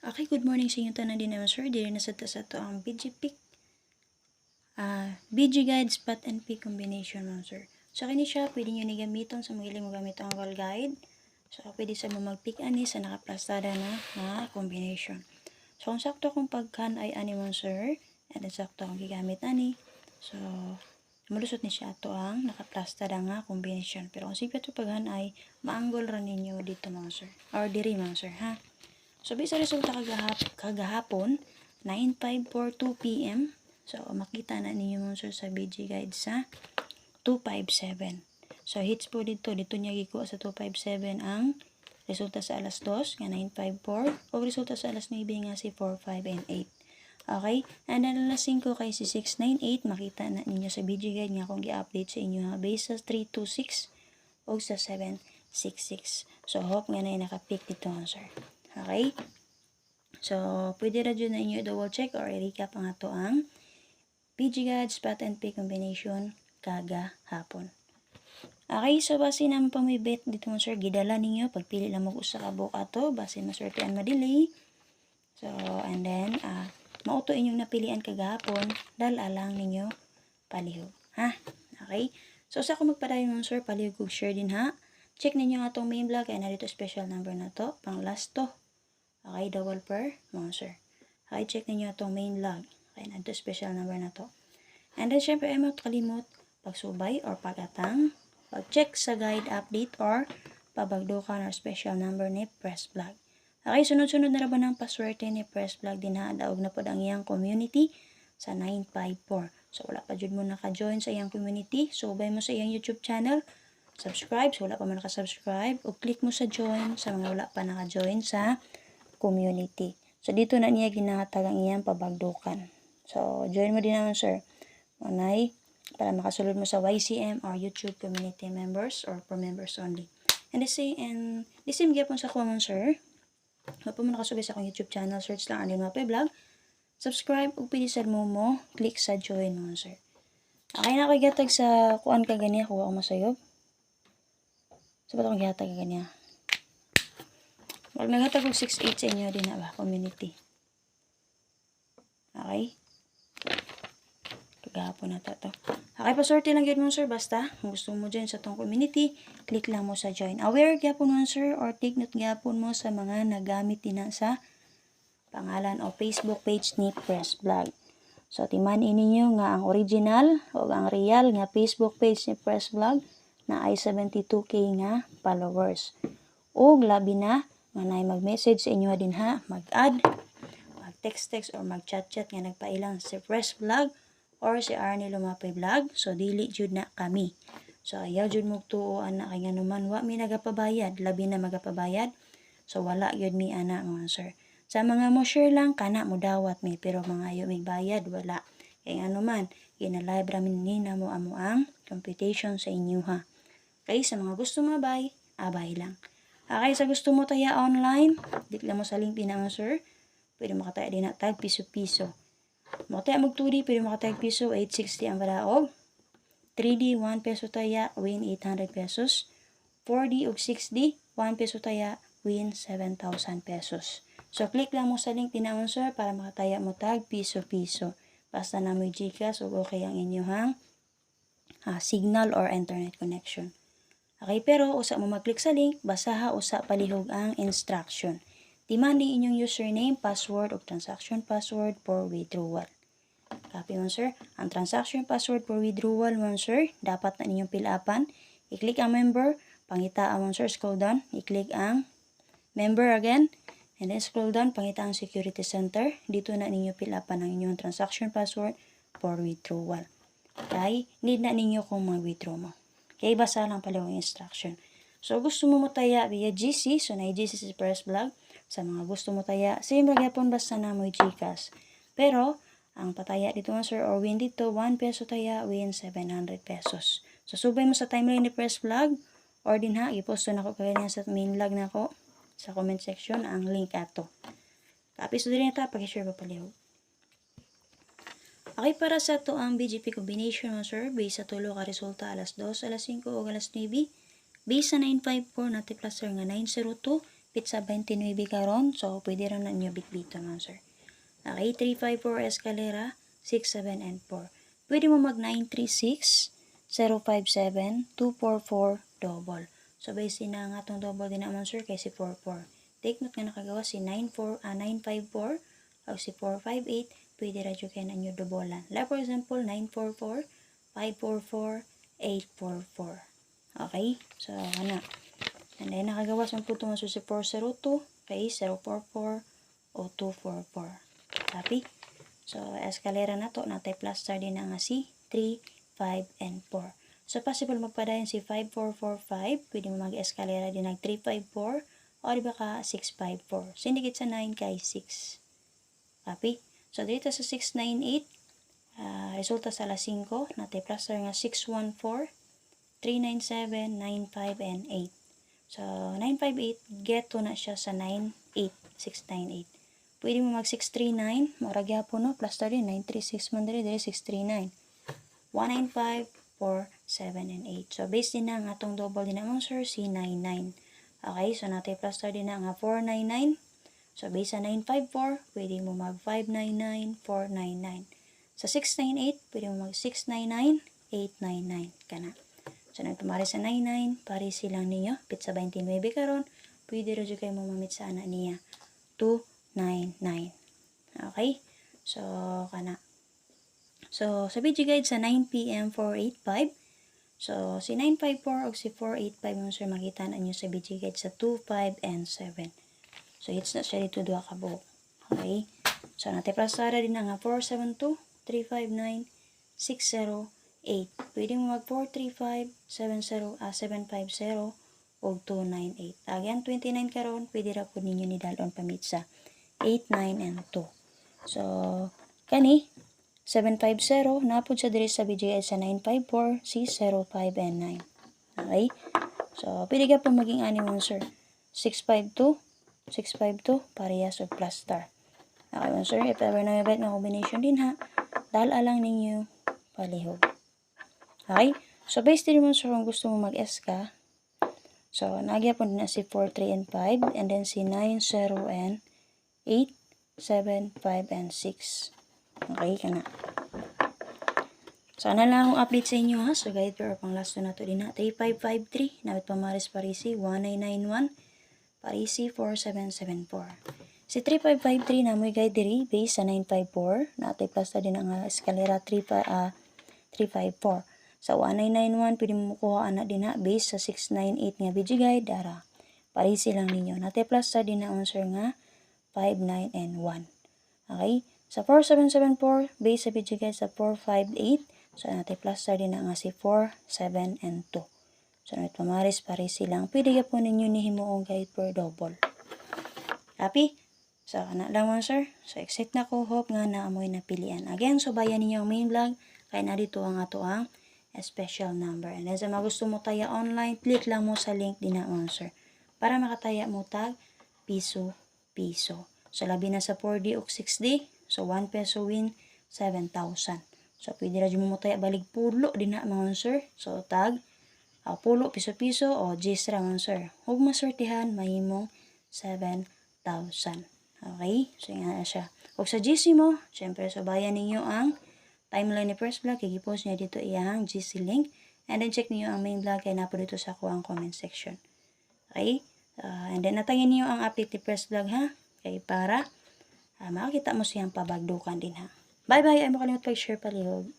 Okay, good morning sa inyo tanan din naman sir. Dili na sa to ang BG pick. BG guide spot and pick combination mo sir. So kini siya pwede niyo ni gamiton sa mga mo gamit ang wall guide. So pwede sa mo mag-pick ani sa nakaplastada na combination. So kung sakto kung pagkan ay ani mo sir, and sakto ang gigamit ani. So malusot ni siya ato ang nakaplastada nga combination. Pero kung sige to paghan ay maanggol ra ninyo dito mga sir. Or diri mga sir ha. So, bisa resulta kagahapon, 9:542 p.m. So, makita na ninyo mo sir sa BG guide sa 257. So, hits po dito niya gikuha sa 257 ang resulta sa alas 2 nga 9:54 o resulta sa alas 9 nga si 4, 5, and 8. Okay? And then, alas 5 kay si 698, makita na ninyo sa BG guide nga kung gi-update sa inyo ha, base sa 326 o sa 766. So, hope nga na naka-pick dito sir. Okay? So, pwede ra dyan na inyo double check or i-recap ang ato ang BG guide spot and pick combination kagahapon. Okay, so base naman pa may bet dito mo sir, gidala ninyo pagpili lang mag-usa ka book ato base maswertean madelay. So, and then mauto inyong napilian kagahapon dal alang ninyo palihog, ha? Okay? So, sa ako magpadayon mo sir, palihog kog share din ha. Check ninyo nga atong main vlog ay narito special number na to, pang last to. Okay, double per mo sir. Okay, check ninyo itong main log. Okay, na ito special number na to. And then, syempre, ay mo kalimot pagsubay or pagatang, pag-check sa guide update or pabagdukan or special number ni Press Vlog. Okay, sunod-sunod na raban ang paswerte ni Press Vlog din ha. Daog na po ang iyang community sa 954. So, wala pa dyan mo naka-join sa iyang community. So, ubay mo sa iyang YouTube channel. Subscribe. So, wala pa man naka-subscribe. O click mo sa join sa mga wala pa naka-join sa community. So, dito na niya ginatag ang iyang pabagdukan. So, join mo din naman, sir. Manay, para makasulod mo sa YCM or YouTube community members or for members only. And the same gyapon sa common, sir. Kung mo nakasubay sa akong YouTube channel, search lang Arlene Mapay Vlog. Subscribe o pwede sa mo, click sa join mo, sir. Okay na ako gatag sa kuan ka ganiya, kuha ko masayob. So, ba't akong gatag ka ganiya? Wag naghatag og 6-8 sa inyo din na ba, community. Okay? Kagahapon na to. Okay, paswerte lang yun mo sir. Basta, kung gusto mo dyan sa tong community, click lang mo sa join. Aware gyapon mo sir or take note gyapon mo sa mga nagamit din sa pangalan o Facebook page ni Press Vlog. So, timan ininyo nga ang original o ang real nga Facebook page ni Press Vlog na ay 72k nga followers. O labi na nga mag-message sa inyo din ha, mag-add, mag-text or mag-chat nga nagpailang si Press Vlog or si Arnie Lumapay Vlog. So, dili jud na kami. So, ayaw jud mo tuoan na kay nga naman wa mi nagapabayad, labi na magapabayad. So, wala yun mi ana mga sir. Sa mga mo share lang, kana mo dawat mi, pero mga ayaw may bayad, wala. Kaya nga naman, ginalive ramin ni na mo amo ang computation sa inyo ha. Kaya sa mga gusto mabay, abay lang. Okay, sa gusto mo taya online, dikla mo sa link din naman sir. Pwede makataya din na tag piso-piso. Makataya mag 2D, pwede makataya piso, 860 ang balaog. 3D, 1 peso taya, win 800 pesos. 4D o 6D, 1 peso taya, win 7,000 pesos. So, click lang mo sa link din naman sir para makataya mo tag piso-piso. Basta na mo Gcash o okay ang inyong signal or internet connection. Okay, pero usa mo mag-click sa link, basaha usa palihog ang instruction. Timandi inyong username, password o transaction password for withdrawal. Copy mo sir. Ang transaction password for withdrawal mo sir, dapat na ninyong fill-upan. I-click ang member, pangitaan mo sir, scroll down, i-click ang member again, and then scroll down, pangita ang security center. Dito na ninyo fill-upan ang inyong transaction password for withdrawal. Okay, need na ninyo kung mag-withdraw mo. Okay, basa lang pala yung instruction. So, gusto mo taya via GC. So, na-GC si Press Vlog. Sa mga gusto mo taya, same magyapon basta na mo Gcash. Pero, ang pataya dito nga sir, or win dito, 1 peso taya, win 700 pesos. So, subay mo sa timeline ni Press Vlog. Or din ha, iposto na ko kaya sa main vlog na ko sa comment section ang link ato. Copy so din ito, pag-share pa palihog. Okay, para sa to ang BGP combination mo sir, base sa tulo ka resulta alas 2, alas 5 o alas 9. Base sa 954 na tiplaser nga 902, pizza 29 karon. So, pwede rin na inyo bitbiton man, sir. Okay, 354 escalera, 6, 7, and 4. Pwede mo mag 936, 057, 244, double. So, base na nga itong double din naman, sir, kay si 44. Take note nga nakagawa si 954 o si 458. Pwede radyo kayo na inyo dobolan. Like, for example, 944, 544, 844. Okay? So, ano. And then, nakagawas mo po ito nga si 402, okay, 044, o 244. Copy? So, escalera na to. Natay plaster din na nga si 3, 5, and 4. So, possible magpadayon si 5, 4, 4, 5. Pwede mo mag-escalera din ng 3, 5, 4. O di ba ka 6, 5, 4. Sindikit sa 9 kay 6. Copy? So, dito sa 6, 9, 8. Resulta sa alas 5. Natay plaster nga 6, 1, 4. 397, 95, and 8. So, 958, get to na siya sa 98, 698. Pwede mo mag 639, maragya po no, plus din, 936 man dali, 639. 195, 4, 7, and 8. So, base din na nga itong double din naman, sir, si 99. Okay, so natin plus din na nga 499. So, base sa 954, pwede mo mag 599, 499. Sa 698, pwede mo mag 699, 899 ka na. So, nagpamari sa 99, pari silang ninyo. Pizza 29 karon. Pwede rin kayo mamamit sa anak niya. 299. Okay? So, kana. So, sa video guide sa 9 PM 485. So, si 954 o si 485 mo sir makita na nyo sa video guide sa 2, 5, and 7. So, hits na siya dito 2 kabuok. Okay? So, natiplasara din na nga 472, 359, 60, 8. Pwede mo mag 435, 750, o 298. Again, 29 karon, pwede ra po ninyo ni dalon pamit sa 8, 9, and 2. So, kani, 750, napod sa diri sa BGI sa 954, 605, and 9. Okay? So, pwede ka po maging animal, sir. 652, 652, parehas o plus star. Okay, sir, if ever na may na combination din ha, dala lang ninyo palihog. Okay? So, based din mo sir kung gusto mo mag-S ka. So, nagya po din na si 4, 3, and 5. And then si 9, 0, and 8, 7, 5, and 6. Okay ka na. So, ano lang akong update sa inyo ha. So, guide pero pang last na to din ha. 3553. Nawit Pamaris Parisi. 1991. Parisi 4774. Si 3553 na mo'y guide diri. Base sa 954. Natay plus na din ang eskalera 354. Sa 1991, pwede mo kuha anak din ha, base sa 698 nga video guide, dara. Parisi lang ninyo. Nate plus sa din na answer nga, 5, 9, and 1. Okay? Sa 4774, base sa video guide sa 458. So, nate plus sa din na nga si 4, 7, and 2. So, nate pamaris, parisi lang. Pwede ka po ninyo ni himuong guide per double. Happy? So, anak lang man, sir. So, excited na ko. Hope nga na amoy napilian. Again, so bayan ninyo ang main vlog. Kaya na dito ang ato ang special number. And as gusto mo taya online, click lang mo sa link din na answer para makataya mo tag piso. So, labi na sa 4D o 6D. So, 1 peso win, 7,000. So, pwede rin mo taya balig pulo din na mga answer. So, tag pulo, piso-piso o G's ra mga answer. Huwag masortihan, mahimong 7,000. Okay? So, nga siya. Huwag sa GC mo, syempre, so bayan ninyo ang timeline ni first vlog, i-post niya dito iyang GC link. And then check niyo ang main vlog kaya napo dito sa kuwang comment section. Okay? And then natangin niyo ang update ni first vlog ha. Okay, para makakita mo siyang pabagdukan din ha. Bye bye! Ay mo kalimut pag-share palihog.